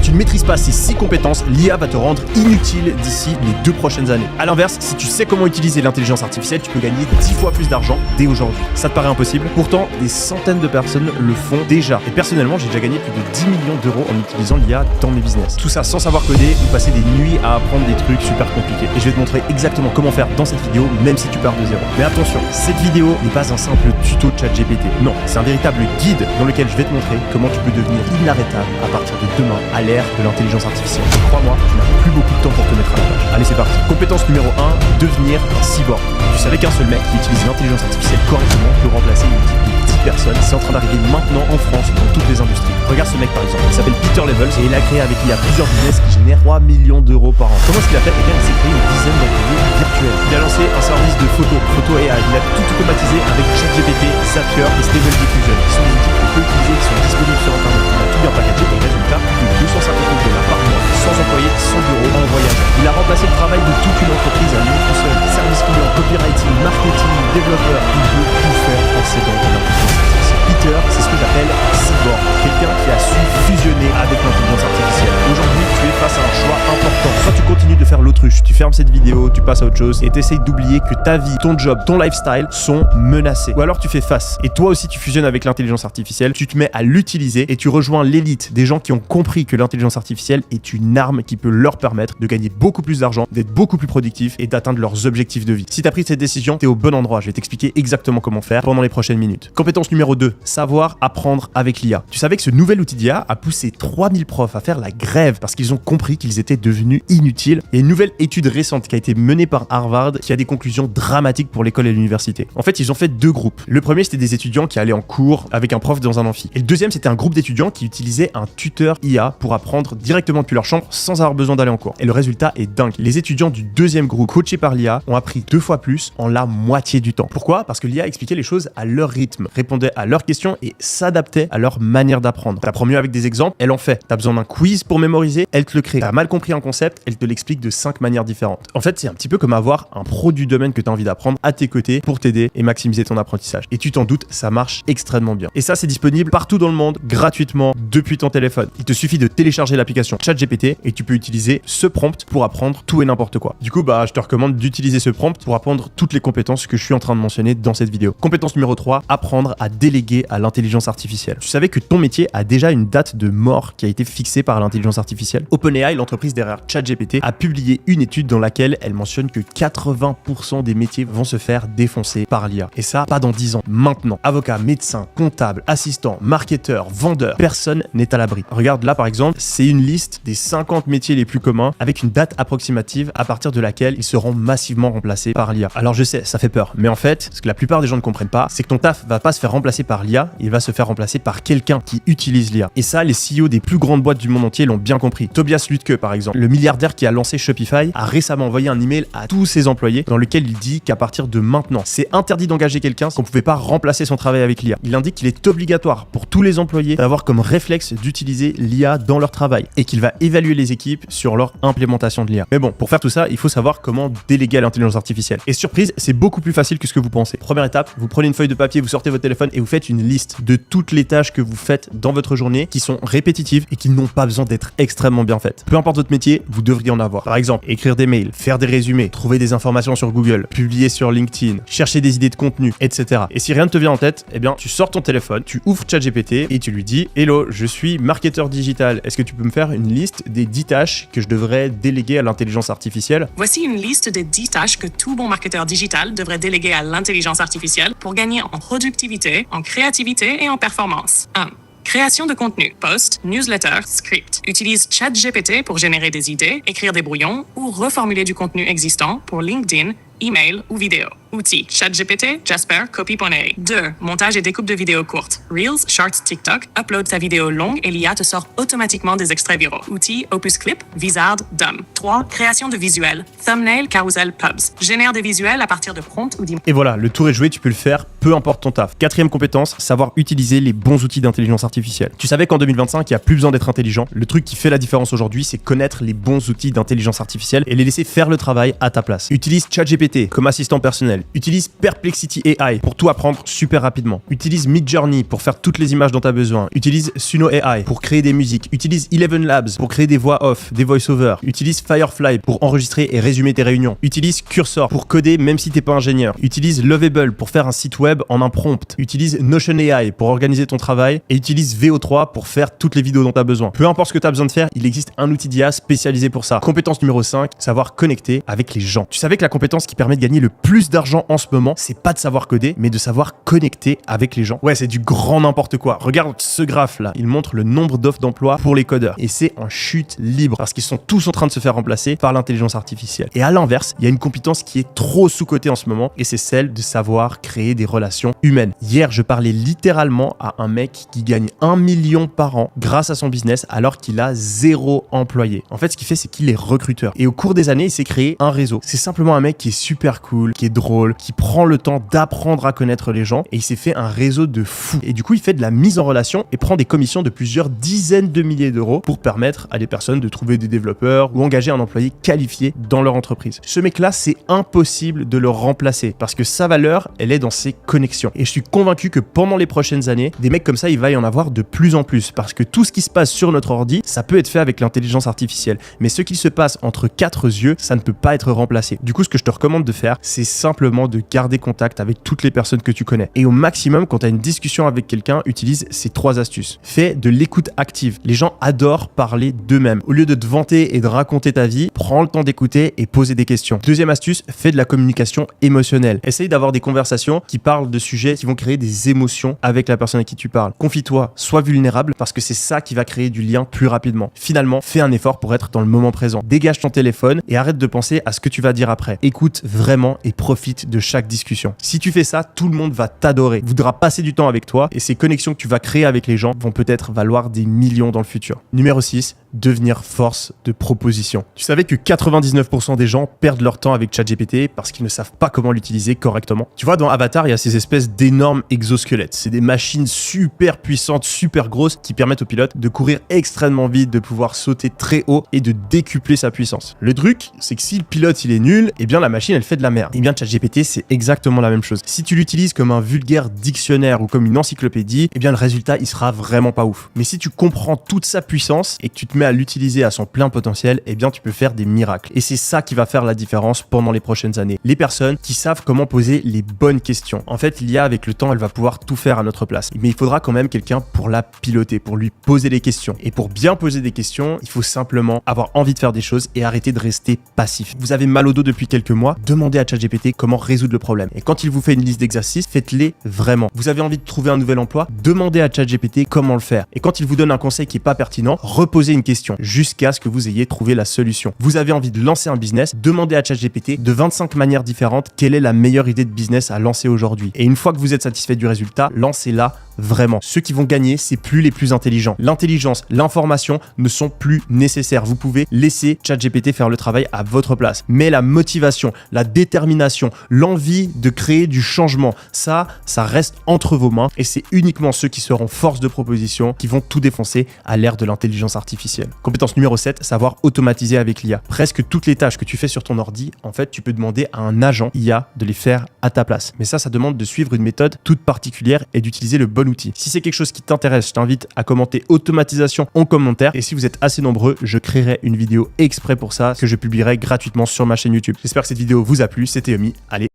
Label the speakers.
Speaker 1: tu ne maîtrises pas ces 6 compétences, l'IA va te rendre inutile d'ici les 2 prochaines années. A l'inverse, si tu sais comment utiliser l'intelligence artificielle, tu peux gagner 10 fois plus d'argent dès aujourd'hui. Ça te paraît impossible? Pourtant, des centaines de personnes le font déjà. Et personnellement, j'ai déjà gagné plus de 10 millions d'euros en utilisant l'IA dans mes business. Tout ça sans savoir coder ou passer des nuits à apprendre des trucs super compliqués. Et je vais te montrer exactement comment faire dans cette vidéo, même si tu pars de zéro. Mais attention, cette vidéo n'est pas un simple tuto de ChatGPT. Non, c'est un véritable guide dans lequel je vais te montrer comment tu peux devenir inarrêtable à partir de demain à l'ère de l'intelligence artificielle. Et crois-moi, tu n'as plus beaucoup de temps pour te mettre à la page. Allez, c'est parti. Compétence numéro 1, devenir un cyborg. Tu savais qu'un seul mec qui utilise l'intelligence artificielle correctement peut remplacer une équipe de 10 personnes. C'est en train d'arriver maintenant en France dans toutes les industries. Regarde ce mec par exemple, il s'appelle Peter Levels et il a créé avec l'IA plusieurs business qui génèrent 3 millions d'euros par an. Comment est-ce qu'il a fait? Eh bien, il s'est créé une dizaine d'employés virtuels. Il a lancé un service de photo AI. Il a tout automatisé avec ChatGPT, Zapier et Stable Diffusion. Ce sont des outils qu'on peut utiliser, qui sont disponibles sur Internet. Il a tout bien packagé et résultat, plus de 250 000 $ par mois, sans employés, sans bureau, en voyage. Il a remplacé le travail de toute une entreprise à lui tout seul. Service client, copywriting, marketing, développeur. Il peut tout faire en s'aidant de l'intelligence artificielle. Peter, c'est ce que j'appelle un cyborg, quelqu'un qui a su fusionner avec l'intelligence artificielle. Aujourd'hui, tu es face à un choix important. Soit tu continues de faire l'autruche, tu fermes cette vidéo, tu passes à autre chose et tu essayes d'oublier que ta vie, ton job, ton lifestyle sont menacés. Ou alors tu fais face et toi aussi tu fusionnes avec l'intelligence artificielle, tu te mets à l'utiliser et tu rejoins l'élite des gens qui ont compris que l'intelligence artificielle est une arme qui peut leur permettre de gagner beaucoup plus d'argent, d'être beaucoup plus productifs et d'atteindre leurs objectifs de vie. Si tu as pris cette décision, tu es au bon endroit. Je vais t'expliquer exactement comment faire pendant les prochaines minutes. Compétence numéro 2, savoir apprendre avec l'IA. Tu savais que ce nouvel outil d'IA a poussé 3000 profs à faire la grève parce qu'ils ont compris qu'ils étaient devenus inutiles. Il y a une nouvelle étude récente qui a été menée par Harvard qui a des conclusions dramatiques pour l'école et l'université. En fait, ils ont fait 2 groupes. Le premier, c'était des étudiants qui allaient en cours avec un prof dans un amphi. Et le deuxième, c'était un groupe d'étudiants qui utilisaient un tuteur IA pour apprendre directement depuis leur chambre sans avoir besoin d'aller en cours. Et le résultat est dingue. Les étudiants du deuxième groupe, coachés par l'IA, ont appris 2 fois plus en la moitié du temps. Pourquoi? Parce que l'IA expliquait les choses à leur rythme, répondait à leurs questions et s'adaptait à leur manière d'apprendre. T'apprends mieux avec des exemples, elle en fait. T'as besoin d'un quiz pour mémoriser, elle te le crée. T'as mal compris un concept, elle te l'explique de 5 manières différentes. En fait, c'est un petit peu comme avoir un pro du domaine que t'as envie d'apprendre à tes côtés pour t'aider et maximiser ton apprentissage. Et tu t'en doutes, ça marche extrêmement bien. Et ça, c'est disponible partout dans le monde, gratuitement, depuis ton téléphone. Il te suffit de télécharger l'application ChatGPT et tu peux utiliser ce prompt pour apprendre tout et n'importe quoi. Du coup, je te recommande d'utiliser ce prompt pour apprendre toutes les compétences que je suis en train de mentionner dans cette vidéo. Compétence numéro 3, apprendre à déléguer à l'intelligence artificielle. Tu savais que ton métier a déjà une date de mort qui a été fixée par l'intelligence artificielle? OpenAI, l'entreprise derrière ChatGPT, a publié une étude dans laquelle elle mentionne que 80% des métiers vont se faire défoncer par l'IA. Et ça, pas dans 10 ans, maintenant. Avocat, médecin, comptable, assistant, marketeur, vendeur, personne n'est à l'abri. Regarde là par exemple, c'est une liste des 50 métiers les plus communs avec une date approximative à partir de laquelle ils seront massivement remplacés par l'IA. Alors je sais, ça fait peur, mais en fait, ce que la plupart des gens ne comprennent pas, c'est que ton taf va pas se faire remplacer par l'IA, il va se faire remplacer par quelqu'un qui utilise l'IA. Et ça, les CEO des plus grandes boîtes du monde entier l'ont bien compris. Tobias Lütke, par exemple, le milliardaire qui a lancé Shopify, a récemment envoyé un email à tous ses employés dans lequel il dit qu'à partir de maintenant, c'est interdit d'engager quelqu'un qu'on ne pouvait pas remplacer son travail avec l'IA. Il indique qu'il est obligatoire pour tous les employés d'avoir comme réflexe d'utiliser l'IA dans leur travail et qu'il va évaluer les équipes sur leur implémentation de l'IA. Mais bon, pour faire tout ça, il faut savoir comment déléguer à l'intelligence artificielle. Et surprise, c'est beaucoup plus facile que ce que vous pensez. Première étape, vous prenez une feuille de papier, vous sortez votre téléphone et vous faites une liste de toutes les tâches que vous faites dans votre journée qui sont répétitives et qui n'ont pas besoin d'être extrêmement bien faites. Peu importe votre métier, vous devriez en avoir. Par exemple, écrire des mails, faire des résumés, trouver des informations sur Google, publier sur LinkedIn, chercher des idées de contenu, etc. Et si rien ne te vient en tête, eh bien, tu sors ton téléphone, tu ouvres ChatGPT et tu lui dis: Hello, je suis marketeur digital. Est-ce que tu peux me faire une liste des 10 tâches que je devrais déléguer à l'intelligence artificielle?
Speaker 2: Voici une liste des 10 tâches que tout bon marketeur digital devrait déléguer à l'intelligence artificielle pour gagner en productivité, en créativité et en performance. 1. Création de contenu, post, newsletter, script. Utilise ChatGPT pour générer des idées, écrire des brouillons ou reformuler du contenu existant pour LinkedIn, email ou vidéo. Outils: ChatGPT, Jasper, Copy.ai. 2. Montage et découpe de vidéos courtes. Reels, Shorts, TikTok. Upload ta vidéo longue et l'IA te sort automatiquement des extraits viraux. Outils: Opus Clip, Vizard, Dom. 3. Création de visuels. Thumbnail, Carousel, Pubs. Génère des visuels à partir de prompts ou d'images.
Speaker 1: Et voilà, le tour est joué, tu peux le faire, peu importe ton taf. 4e compétence, savoir utiliser les bons outils d'intelligence artificielle. Tu savais qu'en 2025, il n'y a plus besoin d'être intelligent. Le truc qui fait la différence aujourd'hui, c'est connaître les bons outils d'intelligence artificielle et les laisser faire le travail à ta place. Utilise ChatGPT ChatGPT comme assistant personnel. Utilise Perplexity AI pour tout apprendre super rapidement. Utilise Midjourney pour faire toutes les images dont tu as besoin. Utilise Suno AI pour créer des musiques. Utilise Eleven Labs pour créer des voix off, des voice-over. Utilise Firefly pour enregistrer et résumer tes réunions. Utilise Cursor pour coder même si t'es pas ingénieur. Utilise Lovable pour faire un site web en un prompt. Utilise Notion AI pour organiser ton travail et utilise VO3 pour faire toutes les vidéos dont tu as besoin. Peu importe ce que tu as besoin de faire, il existe un outil d'IA spécialisé pour ça. Compétence numéro 5, savoir connecter avec les gens. Tu savais que la compétence qui permet de gagner le plus d'argent en ce moment, c'est pas de savoir coder, mais de savoir connecter avec les gens. Ouais, c'est du grand n'importe quoi. Regarde ce graphe là, il montre le nombre d'offres d'emploi pour les codeurs et c'est en chute libre parce qu'ils sont tous en train de se faire remplacer par l'intelligence artificielle. Et à l'inverse, il y a une compétence qui est trop sous-cotée en ce moment et c'est celle de savoir créer des relations humaines. Hier, je parlais littéralement à un mec qui gagne 1 million par an grâce à son business alors qu'il a 0 employé. En fait, ce qu'il fait, c'est qu'il est recruteur. Et au cours des années, il s'est créé un réseau. C'est simplement un mec qui est super cool, qui est drôle, qui prend le temps d'apprendre à connaître les gens et il s'est fait un réseau de fous. Et du coup, il fait de la mise en relation et prend des commissions de plusieurs dizaines de milliers d'euros pour permettre à des personnes de trouver des développeurs ou engager un employé qualifié dans leur entreprise. Ce mec-là, c'est impossible de le remplacer parce que sa valeur, elle est dans ses connexions. Et je suis convaincu que pendant les prochaines années, des mecs comme ça, il va y en avoir de plus en plus parce que tout ce qui se passe sur notre ordi, ça peut être fait avec l'intelligence artificielle. Mais ce qui se passe entre 4 yeux, ça ne peut pas être remplacé. Du coup, ce que je te recommande de faire, c'est simplement de garder contact avec toutes les personnes que tu connais. Et au maximum, quand tu as une discussion avec quelqu'un, utilise ces 3 astuces. Fais de l'écoute active. Les gens adorent parler d'eux-mêmes. Au lieu de te vanter et de raconter ta vie, prends le temps d'écouter et poser des questions. Deuxième astuce, fais de la communication émotionnelle. Essaye d'avoir des conversations qui parlent de sujets qui vont créer des émotions avec la personne à qui tu parles. Confie-toi, sois vulnérable parce que c'est ça qui va créer du lien plus rapidement. Finalement, fais un effort pour être dans le moment présent. Dégage ton téléphone et arrête de penser à ce que tu vas dire après. Écoute vraiment et profite de chaque discussion. Si tu fais ça, tout le monde va t'adorer, voudra passer du temps avec toi et ces connexions que tu vas créer avec les gens vont peut-être valoir des millions dans le futur. Numéro 6, devenir force de proposition. Tu savais que 99% des gens perdent leur temps avec ChatGPT parce qu'ils ne savent pas comment l'utiliser correctement. Tu vois, dans Avatar, il y a ces espèces d'énormes exosquelettes. C'est des machines super puissantes, super grosses qui permettent au pilote de courir extrêmement vite, de pouvoir sauter très haut et de décupler sa puissance. Le truc, c'est que si le pilote il est nul, eh bien la machine elle fait de la merde. Et bien ChatGPT, c'est exactement la même chose. Si tu l'utilises comme un vulgaire dictionnaire ou comme une encyclopédie, eh bien le résultat il sera vraiment pas ouf. Mais si tu comprends toute sa puissance et que tu te mets à l'utiliser à son plein potentiel, eh bien tu peux faire des miracles. Et c'est ça qui va faire la différence pendant les prochaines années. Les personnes qui savent comment poser les bonnes questions. En fait, l'IA avec le temps, elle va pouvoir tout faire à notre place. Mais il faudra quand même quelqu'un pour la piloter, pour lui poser les questions. Et pour bien poser des questions, il faut simplement avoir envie de faire des choses et arrêter de rester passif. Vous avez mal au dos depuis quelques mois, demandez à ChatGPT comment résoudre le problème. Et quand il vous fait une liste d'exercices, faites-les vraiment. Vous avez envie de trouver un nouvel emploi, demandez à ChatGPT comment le faire. Et quand il vous donne un conseil qui est pas pertinent, reposez une question jusqu'à ce que vous ayez trouvé la solution. Vous avez envie de lancer un business, demandez à ChatGPT de 25 manières différentes quelle est la meilleure idée de business à lancer aujourd'hui. Et une fois que vous êtes satisfait du résultat, lancez-la vraiment. Ceux qui vont gagner, c'est plus les plus intelligents. L'intelligence, l'information ne sont plus nécessaires. Vous pouvez laisser ChatGPT faire le travail à votre place. Mais la motivation, la détermination, l'envie de créer du changement, ça reste entre vos mains et c'est uniquement ceux qui seront force de proposition qui vont tout défoncer à l'ère de l'intelligence artificielle. Compétence numéro 7, savoir automatiser avec l'IA. Presque toutes les tâches que tu fais sur ton ordi, en fait, tu peux demander à un agent IA de les faire à ta place. Mais ça demande de suivre une méthode toute particulière et d'utiliser le bon outil. Si c'est quelque chose qui t'intéresse, je t'invite à commenter automatisation en commentaire et si vous êtes assez nombreux, je créerai une vidéo exprès pour ça que je publierai gratuitement sur ma chaîne YouTube. J'espère que cette vidéo vous a plu, c'était Yomi. Allez,